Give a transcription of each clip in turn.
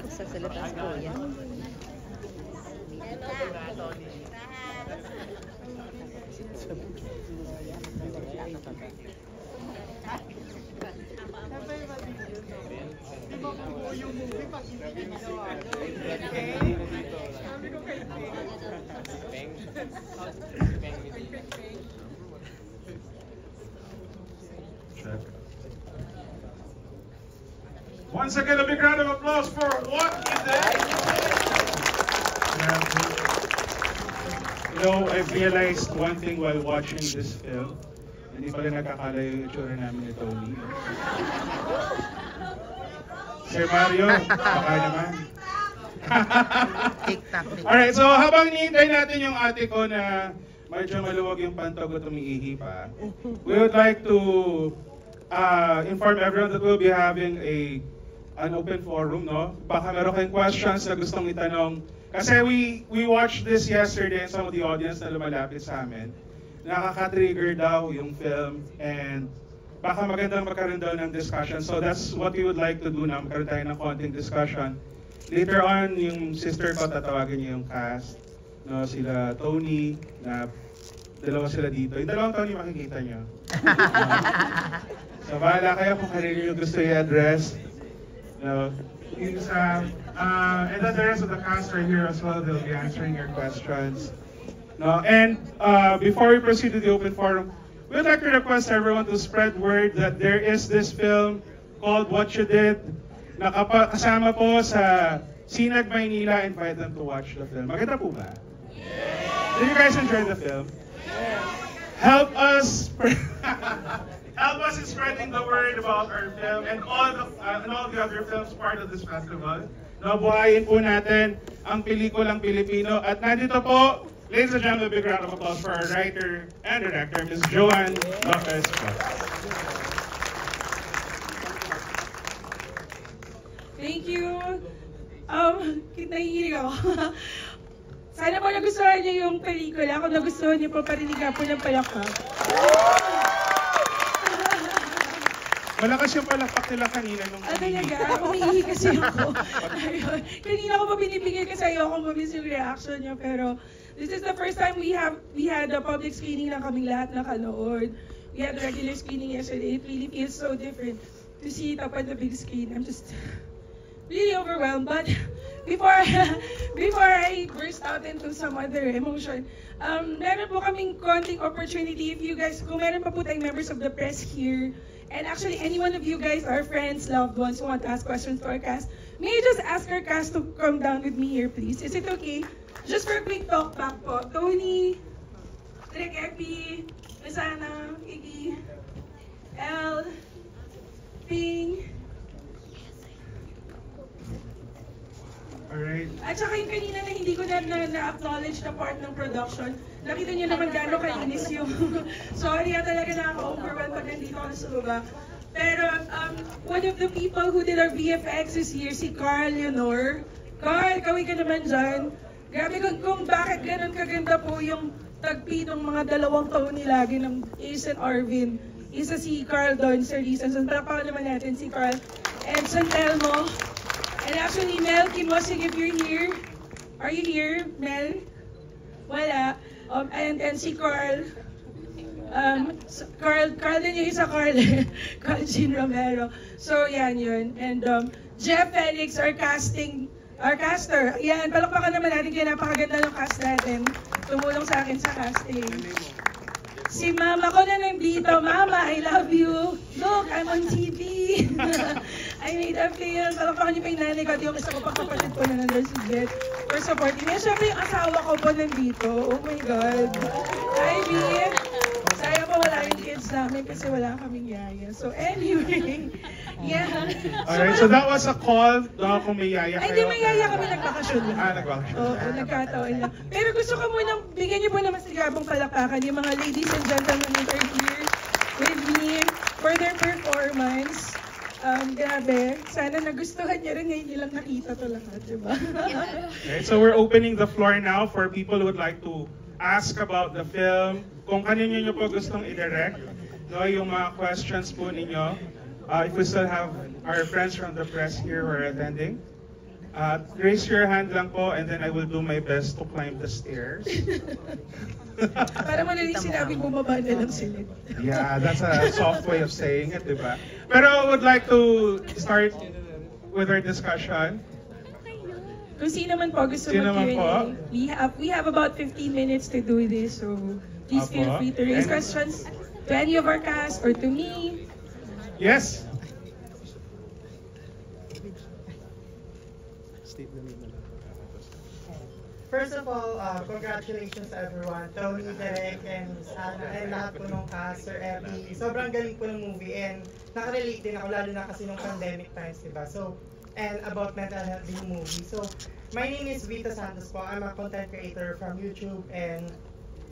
Sa salita si Kuya. Once again, a big round of applause for what he did. You know, I've realized one thing while watching this film. Hindi pala nakakala yung itsura namin ni Tony. Sir Mario, baka naman. Alright, so habang hinihintay natin yung ate ko na medyo maluwag yung pantog at umiihi pa, we would like to inform everyone that we'll be having an open forum, no? Baka meron kayong questions na gustong itanong. Kasi we watched this yesterday and some of the audience na lumalapit sa amin. Nakaka-trigger daw yung film and baka magandang magkaroon daw ng discussion. So that's what we would like to do na magkaroon tayo ng konting discussion. Later on, yung sister ko tatawagin niya yung cast. No, sila Tony, na dalawa sila dito. Yung dalawang Tony makikita niyo. So bahala kayo kung kanino yung gusto i-address. No, and then the rest of the cast are here as well. They'll be answering your questions. No, and before we proceed to the open forum, we'd like to request everyone to spread word that there is this film called What You Did. Kasama po sa Sinag Maynila. Invite them to watch the film. Maganda po ba? Yeah. Did you guys enjoy the film? Yeah. Help us in spreading the word about our film and all the other films part of this festival. No, buhayin po natin ang pelikulang Pilipino. At nandito po, ladies and gentlemen, a big round of applause for our writer and director, Ms. Joanne Lopez. Thank you. Nahihilig ako. Sana po nagustuhan niyo yung pelikula. Kung nagustuhan niyo po, parinigan po ng palakpak. Malakas yung palakpak nila kanina nung talaga? Umiihi kasi ako. Ayun. Kanina ko pa binibigay kasi ayoko mamiss yung reaction niyo. Pero this is the first time we had a public screening na kaming lahat nakanood. We had a regular screening yesterday. It really feels so different to see it up on the big screen. I'm just really overwhelmed. But before I burst out into some other emotion, meron po kaming konting opportunity if you guys, kung meron pa po tayong members of the press here, and actually any one of you guys, our friends, loved ones who want to ask questions to our cast, may I just ask our cast to come down with me here, please? Is it okay? Just for a quick talk back po. Tony, Direk Epi, Lizana, Iggy, El, Ping. Alright. At saka yung kanina na hindi ko na-acknowledge na part ng production, nakita niyo naman gano'ng kainis yung sorry talaga nakaka-overwhelm pag nandito ako sa baba. Pero one of the people who did our VFX is here, si Carl Leonor. Carl, kaway ka naman dyan. Grabe kung bakit gano'n kaganda po yung tagpi ng mga dalawang Tony lagi ng Ace and Arvin. Isa si Carl doon sa reasons. Palakpakan naman natin si Carl. And San Telmo. And actually, Mel Kimosig, if you're here, are you here, Mel? Wala. And si Carl. Carl din yung isa, Carl. Carl Jean Romero. So, yan yun. And Jeff Felix, our caster. Yan, palakpakan naman natin kaya napakaganda ng cast natin. Tumulong sa akin sa casting. Si mama ko na nandito. Mama, I love you. Look, I'm on TV. I made a film. Palakpakan niyo pa yung nanay ko at yung isa ko pang kapatid ko na nandun si Beth for supporting me. Siyempre yung asawa ko po nandito. Oh my God. Hi, Beth. Sayang pa wala yung kids namin kasi wala kaming yaya. So anyway, yeah. Alright, so that was a call kung may yaya kayo. Ay, hindi may yaya kami, nagbakasyon lang. Nagbakasyon. Oo, nagkataon lang. Pero gusto ko munang bigyan niyo po naman sigabong palakpakan yung mga ladies and gentlemen that are here with me for their performance. Grabe. Sana nagustuhan niyo rin. Ngayon niyo lang nakita to lahat, diba? Okay, so we're opening the floor now for people who would like to ask about the film. Kung kanino nyo po gustong i-direct. no, yung mga questions po ninyo. If we still have our friends from the press here who are attending, raise your hand lang po and then I will do my best to climb the stairs. Para madali sinabing bumaba na lang sila. Yeah, that's a soft way of saying it, diba? Pero I would like to start with our discussion. Kung sino man po gusto Sino man mag-Q&A, po? we have about 15 minutes to do this, so please feel Apo. free to raise And- questions to any of our cast or to me. Yes? First of all, congratulations to everyone. Tony, Derek, and Sana, and lahat po nung cast, Sir Epi. Sobrang galing po ng movie and nakarelate din ako lalo na kasi nung pandemic times, diba? So, and about mental health yung movie. So, my name is Vito Santos po. I'm a content creator from YouTube and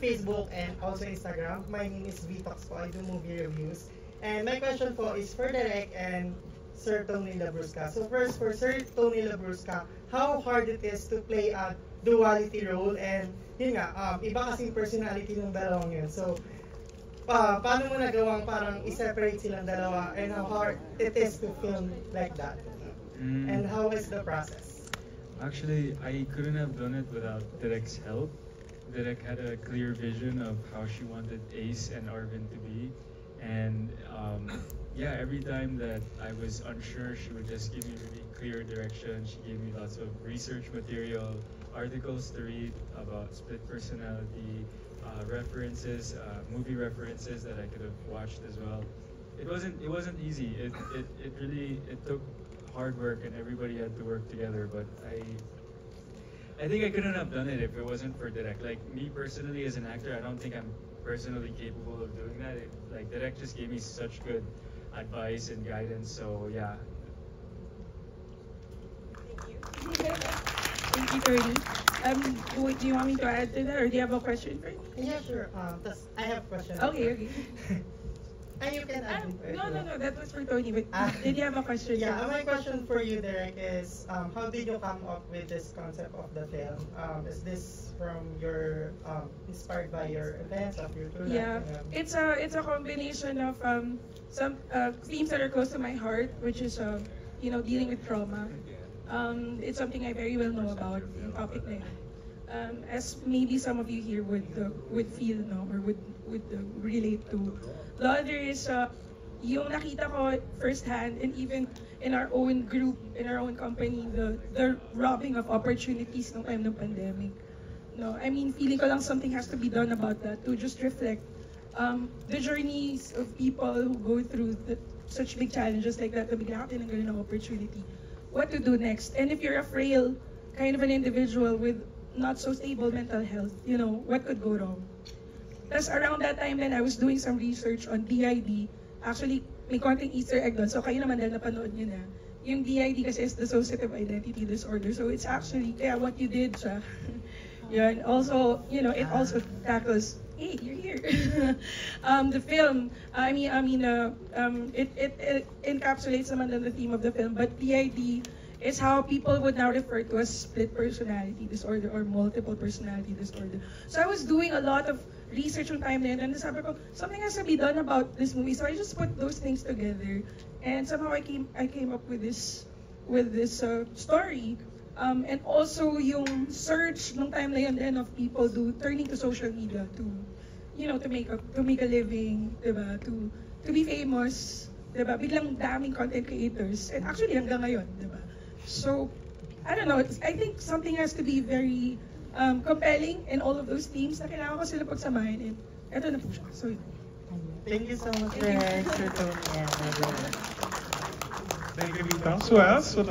Facebook and also Instagram. My name is Vitox po. I do movie reviews. And my question po is for Derek and Sir Tony Labrusca. So first, for Sir Tony Labrusca, how hard it is to play a duality role and yun nga, iba kasing personality ng dalawang yun. So, paano mo nagawang parang i-separate silang dalawa and how hard it is to film like that? And how is the process? Actually, I couldn't have done it without Derek's help. Derek had a clear vision of how she wanted Ace and Arvin to be. And yeah, every time that I was unsure, she would just give me really clear direction. She gave me lots of research material, articles to read about split personality, references, movie references that I could have watched as well. It wasn't easy. It really took hard work and everybody had to work together. But I think I couldn't have done it if it wasn't for Derek. Like me personally as an actor, I don't think I'm personally capable of doing that. Like Derek just gave me such good advice and guidance. So yeah. Thank you, Tony. Do you want me to add to that, or do you have a question for me? Yeah, sure. I have a question. Okay. And you can add it. No, that was for Tony, but did you have a question? Yeah, my question for you, Derek, is how did you come up with this concept of the film? Is this from your inspired by your events of your true life? Yeah, it's a combination of some themes that are close to my heart, which is dealing with trauma. It's something I very well know about yung topic na yun. As maybe some of you here would feel or would relate to. The other is yung nakita ko firsthand, and even in our own group, in our own company, the robbing of opportunities ng time ng pandemic. No, I mean, feeling ko lang something has to be done about that to just reflect the journeys of people who go through such big challenges like that, na bigla ka tinanggalan ng opportunity. What to do next? And if you're a frail kind of an individual with not so stable mental health, what could go wrong? Tapos around that time then, I was doing some research on DID. Actually, may konting Easter egg doon. So kayo naman dahil napanood nyo na. Yung DID kasi is dissociative identity disorder. So it's actually, kaya what you did siya. Yun. Also, it also tackles, hey, you're here. The film, it encapsulates naman the theme of the film, but DID is how people would now refer to as split personality disorder or multiple personality disorder. So I was doing a lot of research on time na yun, and sabi ko, something has to be done about this movie. So I just put those things together, and somehow I came up with this story. And also yung search nung time na yun then of people turning to social media to make a living, diba? To be famous, diba? Biglang daming content creators, and actually hanggang ngayon, diba? So I don't know, I think something has to be very compelling in all of those themes na kailangan ko sila pagsamahin, and eto na po siya. So thank you so much, Derek, Sir Tony, and everyone. Thank you, Vito. Who else would like